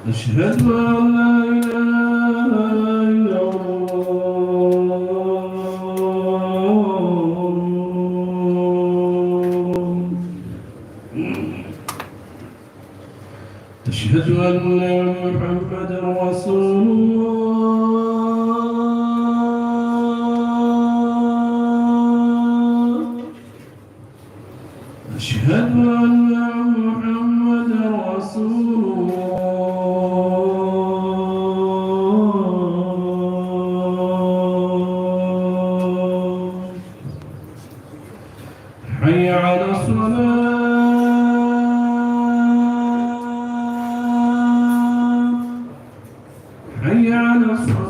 أشهد أن لا إله إلا الله. أشهد أن محمدا رسول الله. أشهد أن محمدا رسول الله. حي على الصلاة. حي على الصلاة.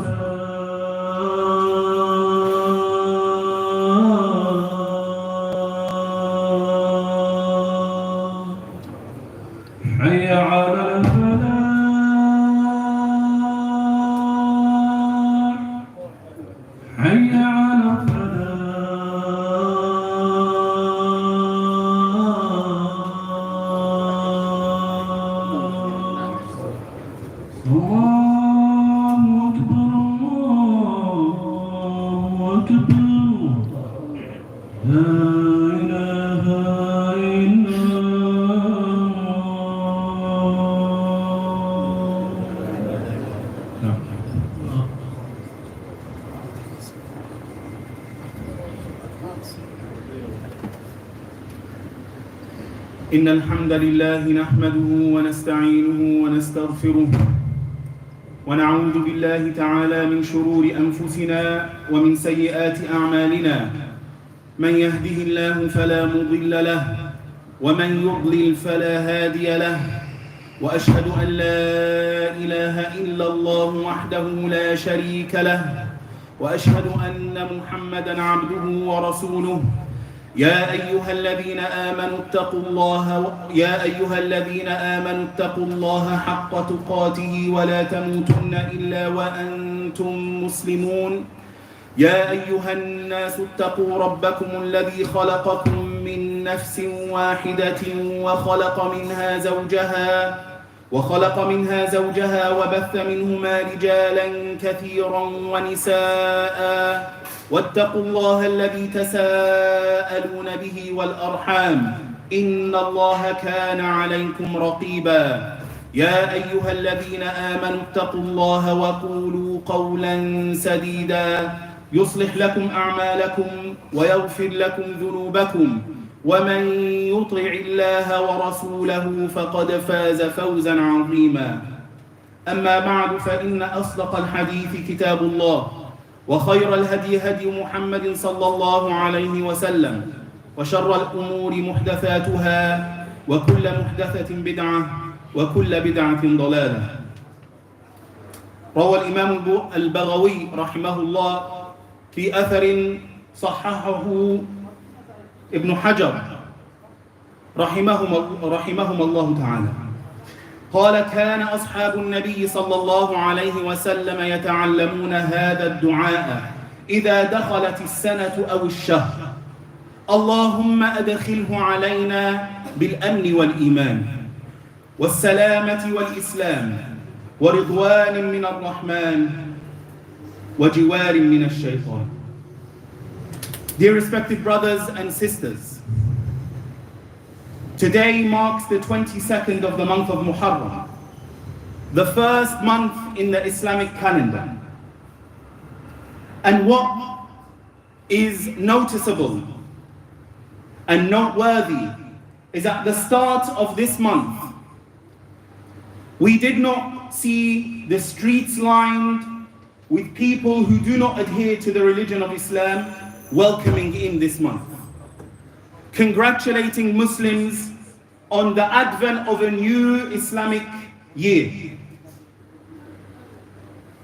حي على الفلاح. حي على الفلاح. الله أكبر الله أكبر. لا إله إلا الله. إن الحمد لله نحمده ونستعينه ونستغفره ونعوذ بالله تعالى من شرور أنفسنا ومن سيئات أعمالنا. من يهده الله فلا مضل له ومن يضلل فلا هادي له. وأشهد أن لا إله إلا الله وحده لا شريك له. وأشهد أن محمدا عبده ورسوله. يا أيها الذين آمنوا اتقوا الله حق تقاته ولا تموتن إلا وأنتم مسلمون. يا أيها الناس اتقوا ربكم الذي خلقكم من نفس واحدة وخلق منها زوجها وبث منهما رجالا كثيرا ونساء. واتقوا الله الذي تساءلون به والأرحام إن الله كان عليكم رقيبا. يا أيها الذين آمنوا اتقوا الله وقولوا قولا سديدا يصلح لكم أعمالكم ويغفر لكم ذنوبكم. ومن يطع الله ورسوله فقد فاز فوزا عظيما. أما بعد فإن أصدق الحديث كتاب الله وخير الهدي هدي محمد صلى الله عليه وسلم وشر الأمور محدثاتها وكل محدثة بدعة وكل بدعة ضلالة. روى الإمام البغوي رحمه الله في أثر صححه ابن حجر رحمهم الله تعالى قال: كان أصحاب النبي صلى الله عليه وسلم يتعلمون هذا الدعاء إذا دخلت السنة أو الشهر: اللهم أدخله علينا بالأمن والإيمان والسلامة والإسلام ورضوان من الرحمن وجوار من الشيطان. Dear respected brothers and sisters, today marks the 22nd of the month of Muharram, the first month in the Islamic calendar. And what is noticeable and noteworthy is at the start of this month, we did not see the streets lined with people who do not adhere to the religion of Islam welcoming in this month, congratulating Muslims on the advent of a new Islamic year.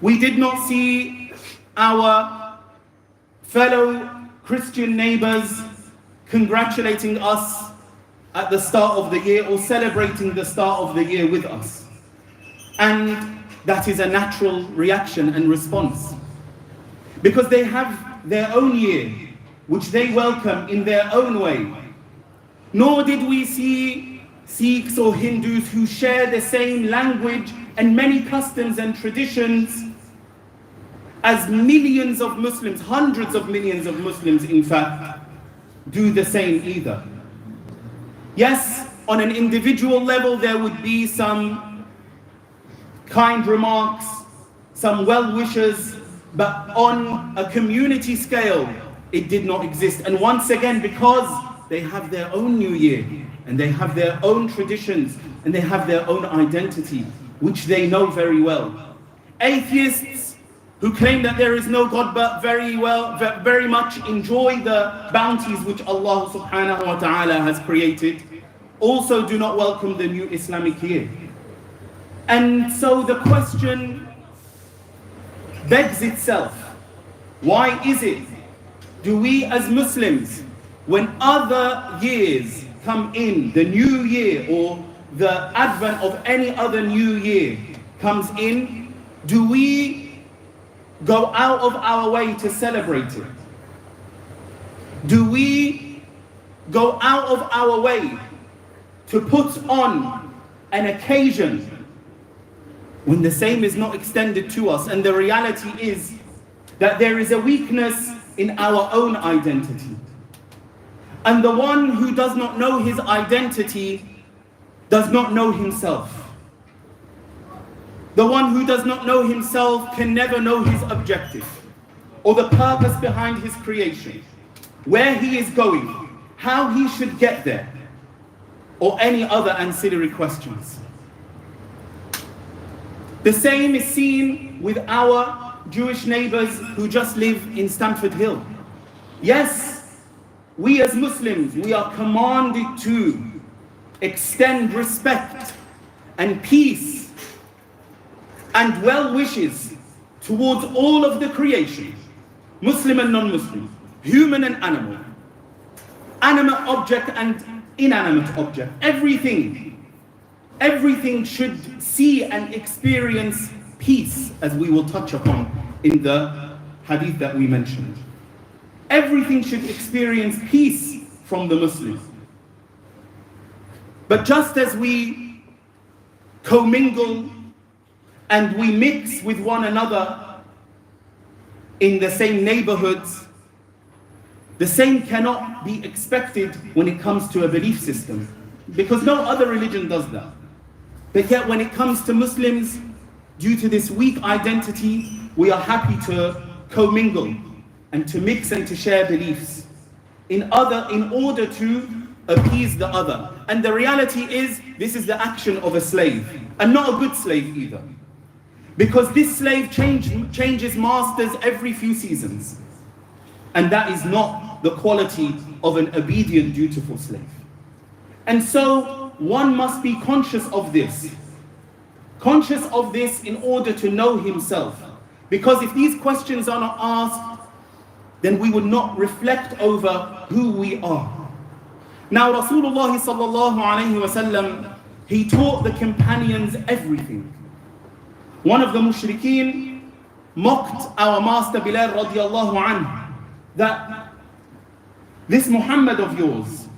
We did not see our fellow Christian neighbors congratulating us at the start of the year or celebrating the start of the year with us. And that is a natural reaction and response, because they have their own year, which they welcome in their own way. Nor did we see Sikhs or Hindus who share the same language and many customs and traditions as millions of Muslims, hundreds of millions of Muslims in fact, do the same either. Yes, on an individual level there would be some kind remarks, some well wishes, but on a community scale it did not exist. And once again, because they have their own new year and they have their own traditions and they have their own identity, which they know very well. Atheists who claim that there is no God but very much enjoy the bounties which Allah subhanahu wa ta'ala has created, also do not welcome the new Islamic year. And so the question begs itself, why is it do we as Muslims, when other years come in, the new year or the advent of any other new year comes in, do we go out of our way to celebrate it? Do we go out of our way to put on an occasion when the same is not extended to us? And the reality is that there is a weakness in our own identity. And the one who does not know his identity does not know himself. The one who does not know himself can never know his objective or the purpose behind his creation, where he is going, how he should get there, or any other ancillary questions. The same is seen with our Jewish neighbors who just live in Stamford Hill. Yes, we as Muslims, we are commanded to extend respect and peace and well wishes towards all of the creation, Muslim and non-Muslim, human and animal, animate object and inanimate object. Everything should see and experience peace, as we will touch upon in the hadith that we mentioned. Everything should experience peace from the Muslims. But just as we commingle and we mix with one another in the same neighborhoods, the same cannot be expected when it comes to a belief system, because no other religion does that. But yet when it comes to Muslims, due to this weak identity, we are happy to commingle and to mix and to share beliefs in order to appease the other. And the reality is, this is the action of a slave, and not a good slave either. Because this slave changes masters every few seasons. And that is not the quality of an obedient, dutiful slave. And so one must be conscious of this. Conscious of this in order to know himself. Because if these questions are not asked, then we would not reflect over who we are. Now Rasulullah sallallahu alayhi wa sallam, he taught the companions everything. One of the mushrikeen mocked our master Bilal radiallahu anhu, that this Muhammad of yours,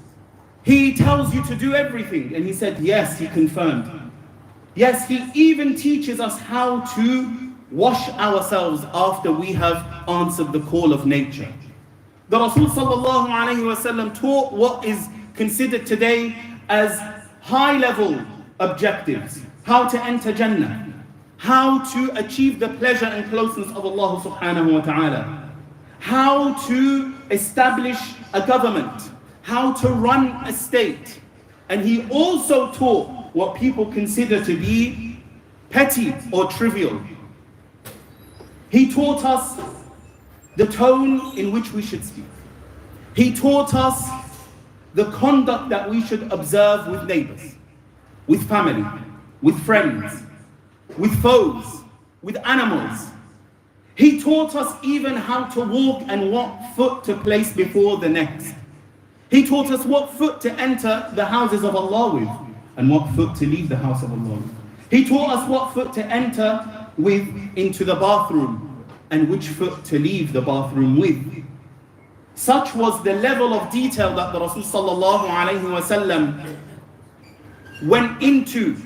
he tells you to do everything. And he said, yes, he confirmed. Yes, he even teaches us how to wash ourselves after we have answered the call of nature. The Rasul sallallahu alayhi wa sallam taught what is considered today as high-level objectives. How to enter Jannah. How to achieve the pleasure and closeness of Allah subhanahu wa ta'ala. How to establish a government. How to run a state. And he also taught what people consider to be petty or trivial. He taught us the tone in which we should speak. He taught us the conduct that we should observe with neighbors, with family, with friends, with foes, with animals. He taught us even how to walk and what foot to place before the next. He taught us what foot to enter the houses of Allah with and what foot to leave the house of Allah with. He taught us what foot to enter with into the bathroom and which foot to leave the bathroom with. Such was the level of detail that the Rasul sallallahu alayhi wa sallam went into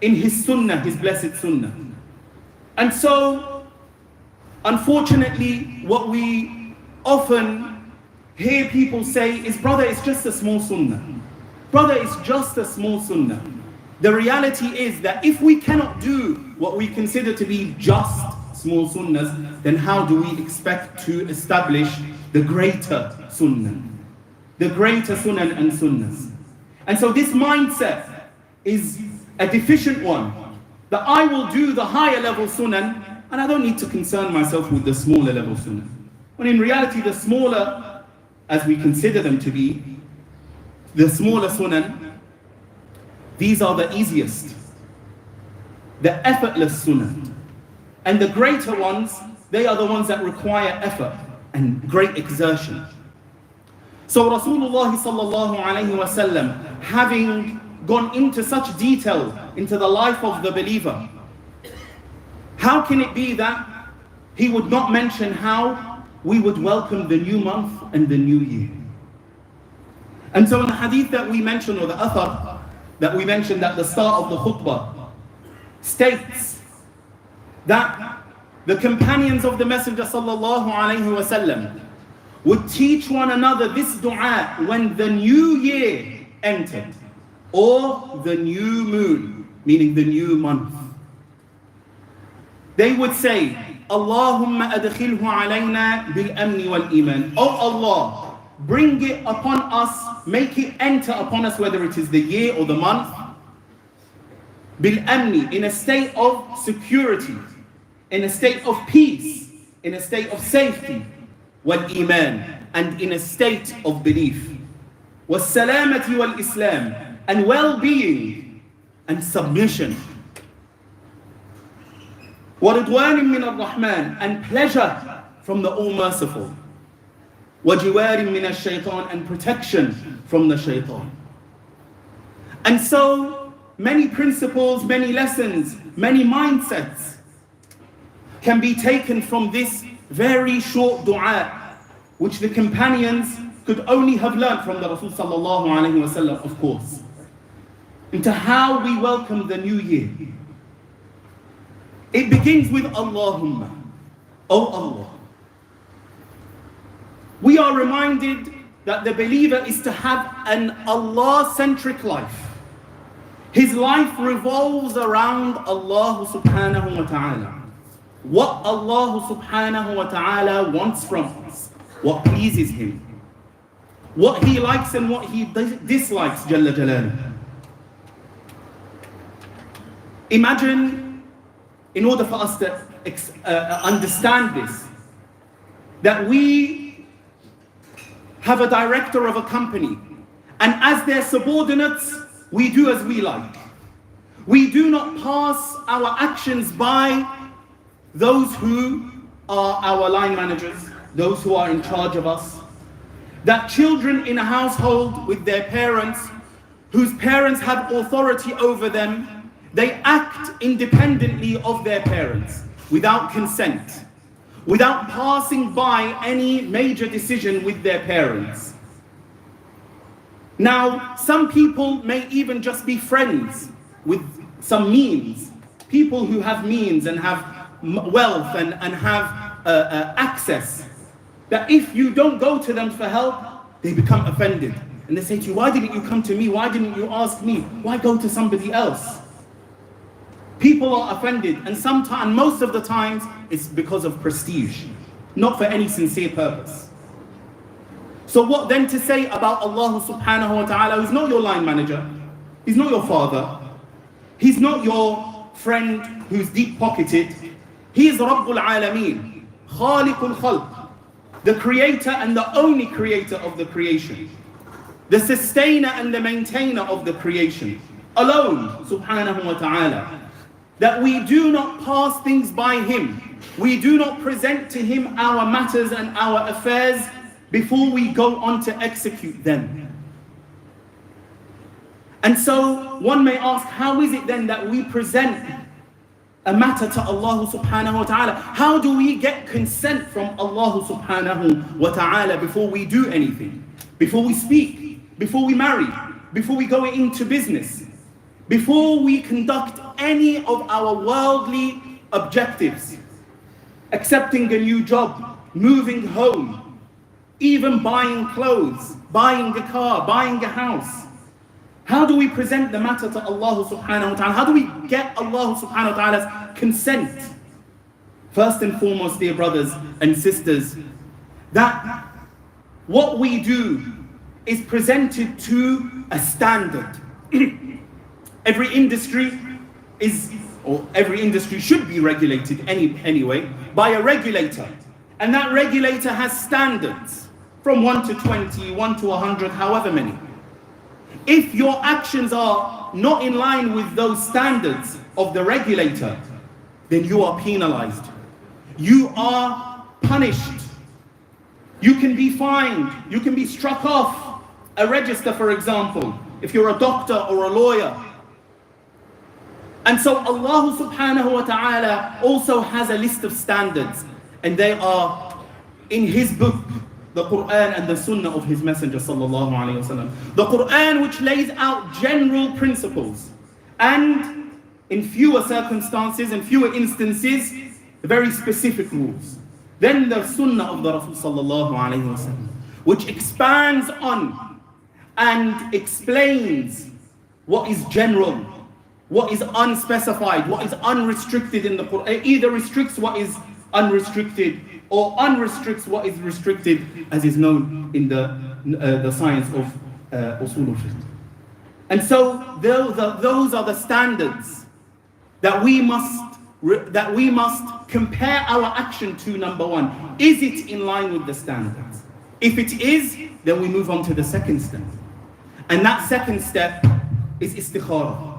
in his sunnah, his blessed sunnah. And so, unfortunately, what we often hear people say is, brother, it's just a small sunnah. Brother, it's just a small sunnah. The reality is that if we cannot do what we consider to be just small sunnahs, then how do we expect to establish the greater sunnah? The greater sunnah and sunnahs. And so this mindset is a deficient one, that I will do the higher level sunnah and I don't need to concern myself with the smaller level sunnah. When in reality, the smaller, as we consider them to be, the smaller sunnah, these are the easiest, the effortless sunnah. And the greater ones, they are the ones that require effort and great exertion. So Rasulullah sallallahu alayhi wa sallam, having gone into such detail into the life of the believer, how can it be that he would not mention how we would welcome the new month and the new year? And so in the hadith that we mentioned, or the athar that we mentioned at the start of the khutbah, states that the companions of the Messenger sallallahu alayhi wa sallam would teach one another this dua when the new year entered, or the new moon, meaning the new month. They would say, Allahumma adkhilhu alayna bil amni wal iman. Oh Allah, bring it upon us, make it enter upon us, whether it is the year or the month, bil amni, in a state of security, in a state of peace, in a state of safety, wal iman, and in a state of belief, was salamati wal islam, and well-being and submission, wa ridwanin min ar-Rahman, and pleasure from the All-Merciful, wa jiwarin min ash-shaytan, and protection from the shaytan. And so many principles, many lessons, many mindsets can be taken from this very short dua, which the companions could only have learned from the Rasul sallallahu alayhi wa sallam, of course, into how we welcome the new year. It begins with Allahumma, O Allah. We are reminded that the believer is to have an Allah-centric life. His life revolves around Allah subhanahu wa ta'ala. What Allah subhanahu wa ta'ala wants from us, what pleases Him, what He likes and what He dislikes, Jalla Jalaluhu. Imagine, in order for us to understand this, that we have a director of a company, and as their subordinates, we do as we like. We do not pass our actions by those who are our line managers, those who are in charge of us. That children in a household with their parents, whose parents have authority over them, they act independently of their parents, without consent, without passing by any major decision with their parents. Now, some people may even just be friends with some means, people who have means and have wealth and have access, that if you don't go to them for help, they become offended. And they say to you, why didn't you come to me? Why didn't you ask me? Why go to somebody else? People are offended, and sometimes, most of the times, it's because of prestige, not for any sincere purpose. So what then to say about Allah subhanahu wa ta'ala, who's not your line manager, He's not your father, He's not your friend who's deep-pocketed. He is Rabbul Alameen, Khaliqul Khalq, the creator and the only creator of the creation, the sustainer and the maintainer of the creation, alone, subhanahu wa ta'ala. That we do not pass things by Him. We do not present to Him our matters and our affairs before we go on to execute them. And so one may ask, how is it then that we present a matter to Allah subhanahu wa ta'ala? How do we get consent from Allah subhanahu wa ta'ala before we do anything? Before we speak, before we marry, before we go into business, before we conduct any of our worldly objectives, accepting a new job, moving home, even buying clothes, buying a car, buying a house, how do we present the matter to Allah subhanahu wa ta'ala? How do we get Allah subhanahu wa ta'ala's consent? First and foremost, dear brothers and sisters, that what we do is presented to a standard. Every industry should be regulated anyway by a regulator. And that regulator has standards from 1 to 20, 1 to 100, however many. If your actions are not in line with those standards of the regulator, then you are penalized. You are punished. You can be fined. You can be struck off a register, for example, if you're a doctor or a lawyer. And so Allah subhanahu wa ta'ala also has a list of standards, and they are in His book, the Quran, and the Sunnah of His Messenger sallallahu alayhi wa sallam. The Quran, which lays out general principles, and in fewer circumstances and fewer instances, very specific rules. Then the Sunnah of the Rasul sallallahu alayhi wa sallam, which expands on and explains what is general, what is unspecified, what is unrestricted in the Quran. It either restricts what is unrestricted or unrestricts what is restricted, as is known in the science of usul al-fiqh. And so those are the standards that we must compare our action to. Number one, is it in line with the standards? If it is, then we move on to the second step. And that second step is istikhara.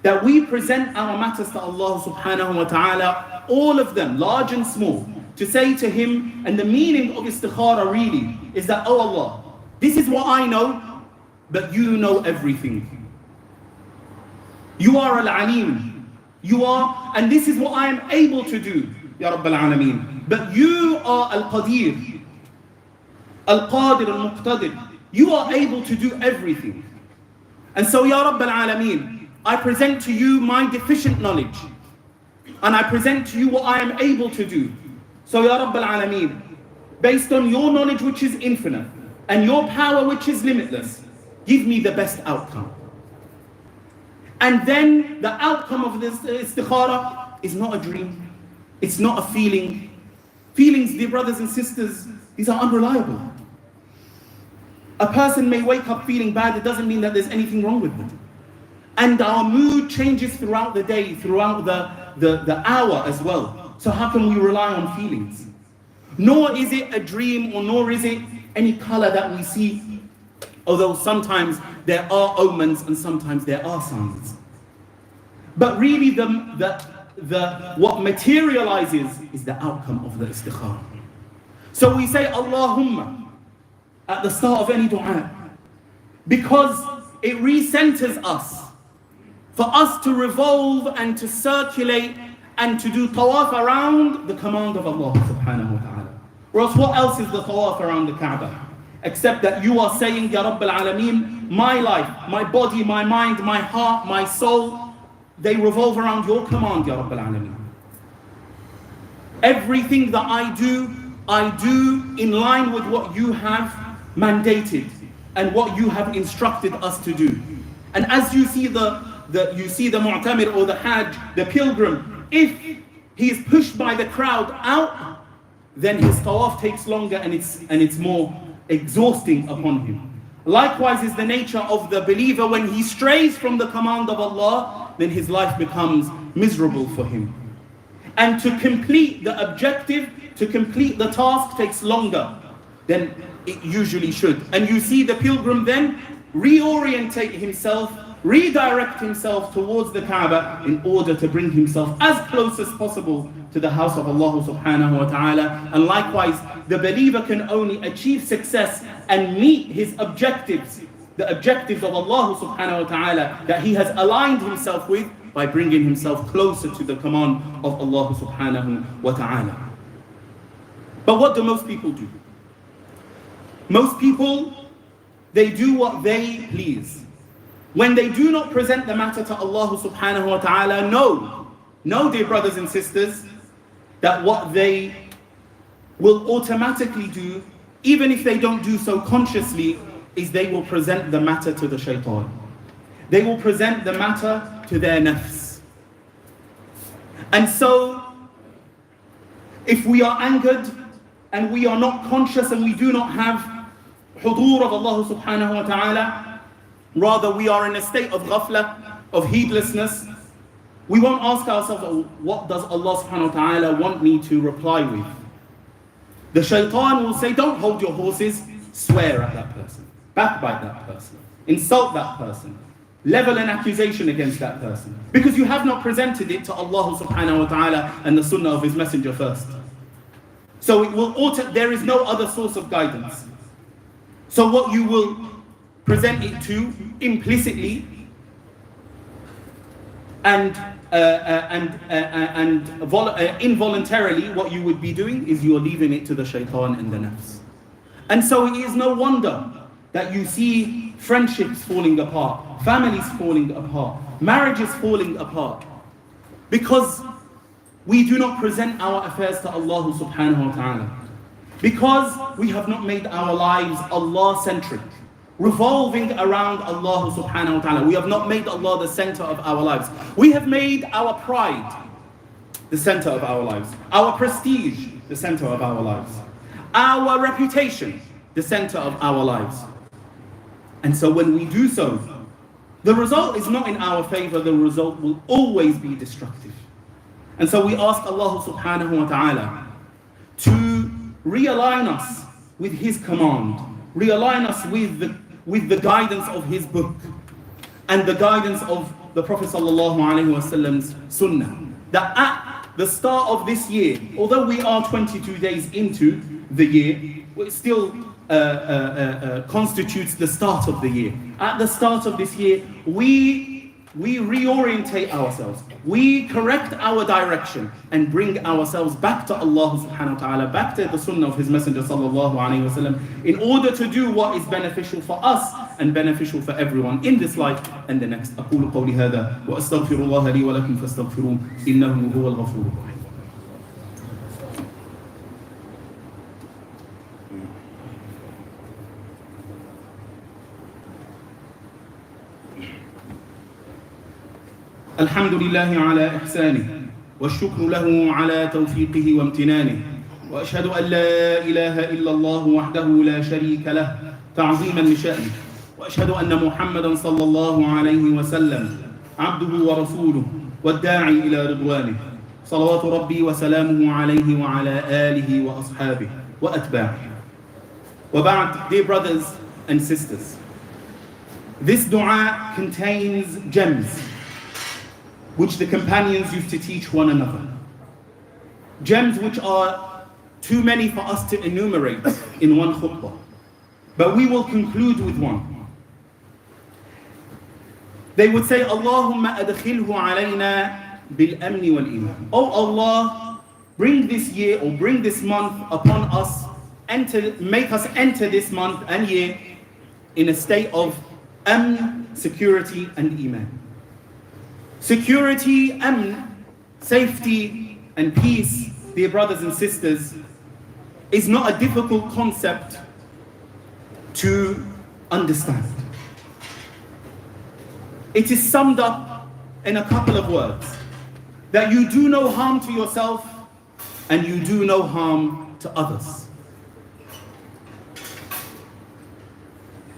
That we present our matters to Allah subhanahu wa ta'ala, all of them, large and small, to say to Him, and the meaning of istikhara really is that, oh Allah, this is what I know, but You know everything. You are Al-Alim. You are, and this is what I am able to do, Ya Rabb al-Alameen. But You are Al-Qadir, Al-Qadir, Al-Muqtadir. You are able to do everything. And so, Ya Rabb al-Alameen, I present to You my deficient knowledge, and I present to You what I am able to do. So, Ya Rabb al-Alameen, based on Your knowledge which is infinite, and Your power which is limitless, give me the best outcome. And then the outcome of this istikhara is not a dream. It's not a feeling. Feelings, dear brothers and sisters, these are unreliable. A person may wake up feeling bad. It doesn't mean that there's anything wrong with them. And our mood changes throughout the day, throughout the hour as well. So how can we rely on feelings? Nor is it a dream, or nor is it any color that we see. Although sometimes there are omens and sometimes there are signs. But really what materializes is the outcome of the istikhara. So we say Allahumma at the start of any dua, because it recenters us, for us to revolve and to circulate and to do tawaf around the command of Allah subhanahu wa ta'ala. Or else what else is the tawaf around the Kaaba? Except that you are saying, Ya Rabb al-Alameen, my life, my body, my mind, my heart, my soul, they revolve around Your command, Ya Rabb al-Alameen. Everything that I do in line with what You have mandated and what You have instructed us to do. And as you see the mu'tamir or the hajj, the pilgrim, if he is pushed by the crowd out, then his tawaf takes longer and it's more exhausting upon him. Likewise is the nature of the believer. When he strays from the command of Allah, then his life becomes miserable for him. And to complete the objective, to complete the task takes longer than it usually should. And you see the pilgrim then reorientate himself, redirect himself towards the Kaaba in order to bring himself as close as possible to the house of Allah subhanahu wa ta'ala. And likewise, the believer can only achieve success and meet his objectives, the objectives of Allah subhanahu wa ta'ala that he has aligned himself with, by bringing himself closer to the command of Allah subhanahu wa ta'ala. But what do most people do? Most people, they do what they please. When they do not present the matter to Allah subhanahu wa ta'ala, know, dear brothers and sisters, that what they will automatically do, even if they don't do so consciously, is they will present the matter to the shaitan. They will present the matter to their nafs. And so, if we are angered and we are not conscious and we do not have hudur of Allah subhanahu wa ta'ala, rather we are in a state of ghafla, of heedlessness, we won't ask ourselves, oh, what does Allah subhanahu wa ta'ala want me to reply with? The shaitan will say, don't hold your horses, swear at that person, backbite that person, insult that person, level an accusation against that person, because you have not presented it to Allah subhanahu wa ta'ala and the sunnah of his messenger first. So it will there is no other source of guidance. So what you will present it to implicitly and involuntarily, what you would be doing is you are leaving it to the shaitan and the nafs. And so it is no wonder that you see friendships falling apart, families falling apart, marriages falling apart, because we do not present our affairs to Allah subhanahu wa ta'ala, because we have not made our lives Allah-centric, revolving around Allah subhanahu wa ta'ala. We have not made Allah the center of our lives. We have made our pride the center of our lives, our prestige the center of our lives, our reputation the center of our lives. And so when we do so, the result is not in our favor, the result will always be destructive. And so we ask Allah subhanahu wa ta'ala to realign us with his command, realign us with the guidance of his book and the guidance of the Prophet sallallahu alaihi wasallam's sunnah. That at the start of this year, although we are 22 days into the year, it still constitutes the start of the year. At the start of this year, we reorientate ourselves, we correct our direction and bring ourselves back to Allah subhanahu wa ta'ala, back to the sunnah of his messenger sallallahu alayhi wa sallam, in order to do what is beneficial for us and beneficial for everyone in this life and the next. أقول قولي هذا وأستغفر الله لي ولكم فاستغفروه إنه هو الغفور الرحيم. الحمد لله على إحسانه والشكر له على توفيقه وامتنانه وأشهد أن لا إله إلا الله وحده لا شريك له تعظيما لشأنه وأشهد أن محمدا صلى الله عليه وسلم عبده ورسوله والداعي إلى رضوانه صلوات ربي وسلامه عليه وعلى آله وأصحابه وأتباعه. وبعد, dear brothers and sisters, this dua contains gems which the companions used to teach one another. Gems which are too many for us to enumerate in one khutbah. But we will conclude with one. They would say, Allahumma adkhilhu alayna bil amni wal iman. Oh Allah, bring this year or bring this month upon us, make us enter this month and year in a state of amn, security and iman. Security, amn, safety and peace, dear brothers and sisters, is not a difficult concept to understand. It is summed up in a couple of words: that you do no harm to yourself and you do no harm to others.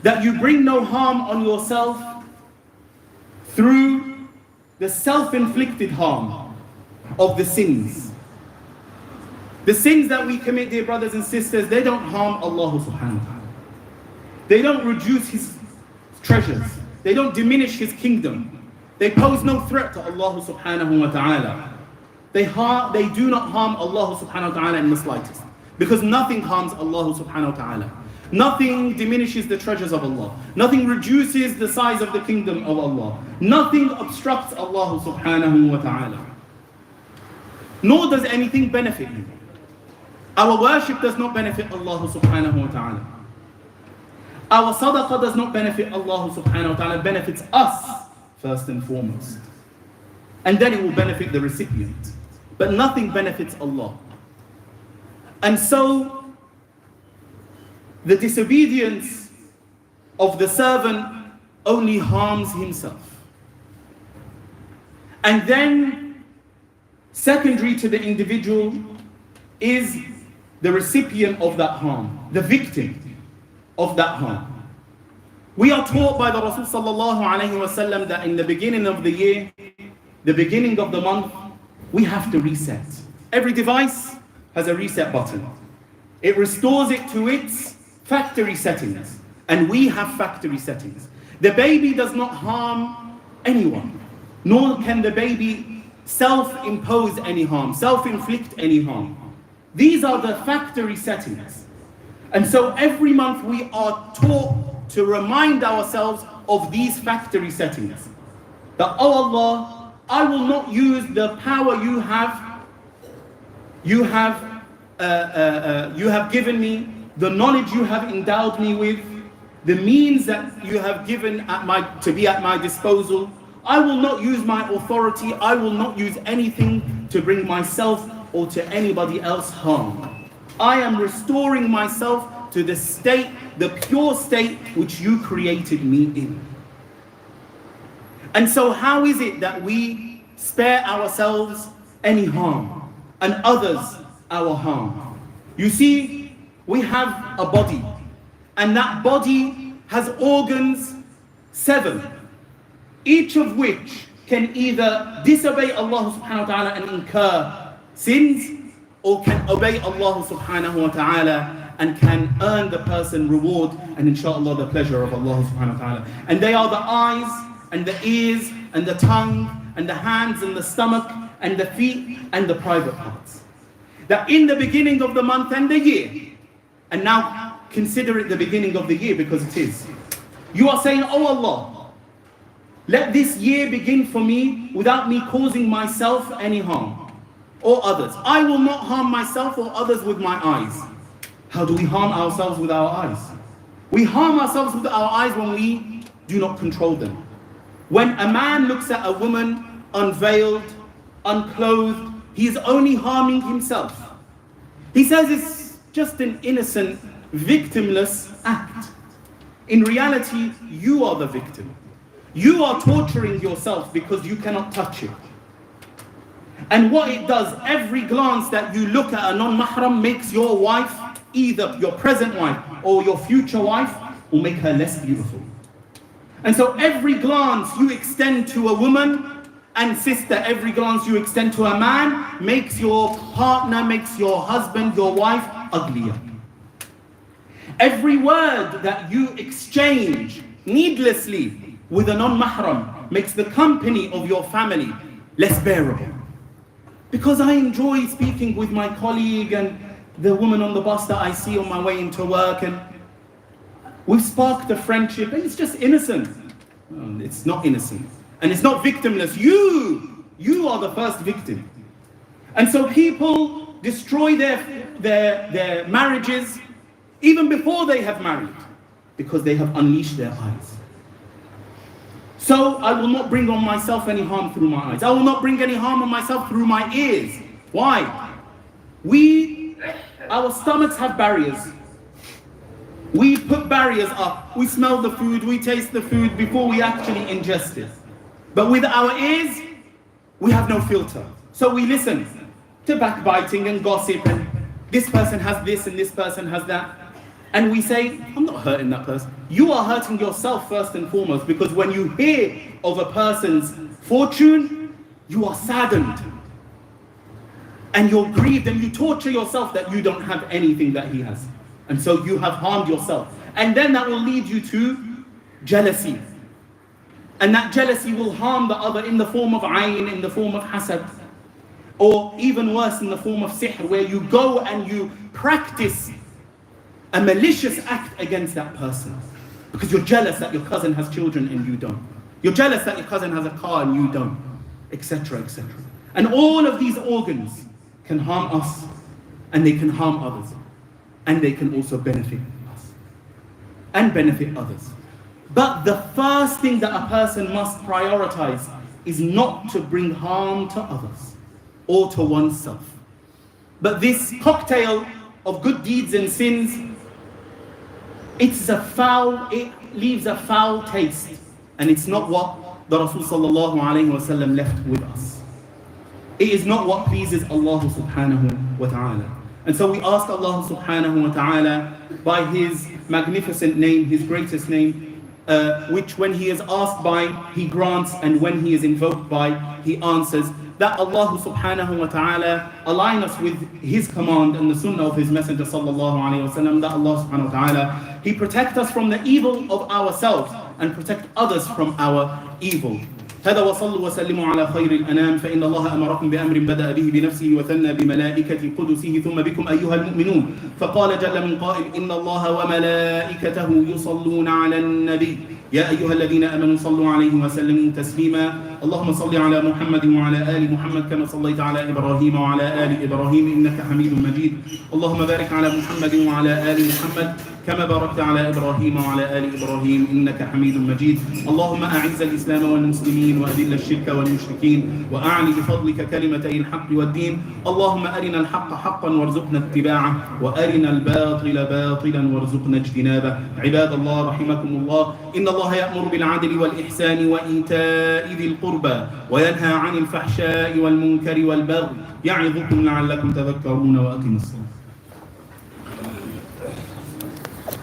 That you bring no harm on yourself through the self-inflicted harm of the sins. The sins that we commit, dear brothers and sisters, they don't harm Allah subhanahu wa ta'ala. They don't reduce his treasures. They don't diminish his kingdom. They pose no threat to Allah subhanahu wa ta'ala. They do not harm Allah subhanahu wa ta'ala in the slightest. Because nothing harms Allah subhanahu wa ta'ala. Nothing diminishes the treasures of Allah. Nothing reduces the size of the kingdom of Allah. Nothing obstructs Allah subhanahu wa ta'ala. Nor does anything benefit you. Our worship does not benefit Allah subhanahu wa ta'ala. Our sadaqah does not benefit Allah subhanahu wa ta'ala, it benefits us first and foremost. And then it will benefit the recipient. But nothing benefits Allah. And so, the disobedience of the servant only harms himself. And then, secondary to the individual is the recipient of that harm, the victim of that harm. We are taught by the Rasul sallallahu alayhi wa sallam that in the beginning of the year, the beginning of the month, we have to reset. Every device has a reset button. It restores it to its factory settings. And we have factory settings. The baby does not harm anyone, nor can the baby self-impose any harm, self-inflict any harm. These are the factory settings. And so every month we are taught to remind ourselves of these factory settings. That, oh Allah, I will not use the power you have given me, the knowledge you have endowed me with, the means that you have given to be at my disposal. I will not use my authority. I will not use anything to bring myself or to anybody else harm. I am restoring myself to the state, the pure state which you created me in. And so how is it that we spare ourselves any harm and others our harm? You see, we have a body, and that body has organs 7, each of which can either disobey Allah subhanahu wa ta'ala and incur sins, or can obey Allah subhanahu wa ta'ala and can earn the person reward and inshallah the pleasure of Allah subhanahu wa ta'ala. And they are the eyes and the ears and the tongue and the hands and the stomach and the feet and the private parts. That in the beginning of the month and the year, and now consider it the beginning of the year because it is, you are saying, oh Allah, let this year begin for me without me causing myself any harm or others. I will not harm myself or others with my eyes. How do we harm ourselves with our eyes? We harm ourselves with our eyes when we do not control them. When a man looks at a woman unveiled, unclothed, he is only harming himself. He says it's just an innocent, victimless act. In reality, you are the victim. You are torturing yourself because you cannot touch it. And what it does, every glance that you look at a non-mahram makes your wife, either your present wife or your future wife, will make her less beautiful. And so every glance you extend to a woman, and sister, every glance you extend to a man makes your partner, makes your husband, your wife uglier. Every word that you exchange needlessly with a non-mahram makes the company of your family less bearable. Because I enjoy speaking with my colleague and the woman on the bus that I see on my way into work, and we've sparked a friendship, and it's just innocent. It's not innocent. And it's not victimless. You are the first victim. And so people destroy their marriages even before they have married because they have unleashed their eyes. So I will not bring on myself any harm through my eyes. I will not bring any harm on myself through my ears. Why? Our stomachs have barriers. We put barriers up. We smell the food, we taste the food before we actually ingest it. But with our ears, we have no filter. So we listen to backbiting and gossip, and this person has this and this person has that. And we say, I'm not hurting that person. You are hurting yourself first and foremost, because when you hear of a person's fortune, you are saddened. And you're grieved and you torture yourself that you don't have anything that he has. And so you have harmed yourself. And then that will lead you to jealousy. And that jealousy will harm the other in the form of ayn, in the form of hasad. Or even worse, in the form of sihr, where you go and you practice a malicious act against that person. Because you're jealous that your cousin has children and you don't. You're jealous that your cousin has a car and you don't. Etc., etc. And all of these organs can harm us, and they can harm others. And they can also benefit us. and benefit others. But the first thing that a person must prioritize is not to bring harm to others or to oneself. But this cocktail of good deeds and sins, it leaves a foul taste, and it's not what the Rasul sallallahu alayhi wa sallam left with us. It is not what pleases Allah subhanahu wa ta'ala. And so we ask Allah subhanahu wa ta'ala by His magnificent name, His greatest name, which when He is asked by, He grants, and when He is invoked by, He answers, that Allah subhanahu wa ta'ala align us with His command and the sunnah of His Messenger sallallahu alayhi wa sallam, that Allah subhanahu wa ta'ala, He protect us from the evil of ourselves and protect others from our evil. هذا وصلوا وسلموا على خير الأنام فإن الله أمركم بأمر بدأ به بنفسه وثنى بملائكة قدسه ثم بكم أيها المؤمنون فقال جل من قائل إن الله وملائكته يصلون على النبي يا أيها الذين آمنوا صلوا عليه وسلموا تسليما اللهم صل على محمد وعلى آل محمد كما صليت على إبراهيم وعلى آل إبراهيم إنك حميد مجيد اللهم بارك على محمد وعلى آل محمد كما باركت على إبراهيم وعلى آل إبراهيم إنك حميد مجيد اللهم أعز الإسلام والمسلمين وأذل الشرك والمشركين وأعلي بفضلك كلمتي الحق والدين اللهم أرنا الحق حقا وارزقنا اتباعه وأرنا الباطل باطلا وارزقنا اجتنابه عباد الله رحمكم الله إن الله يأمر بالعدل والإحسان وإيتاء ذي القربى وينهى عن الفحشاء والمنكر والبغي يعظكم لعلكم تذكرون وأقيموا الصلاة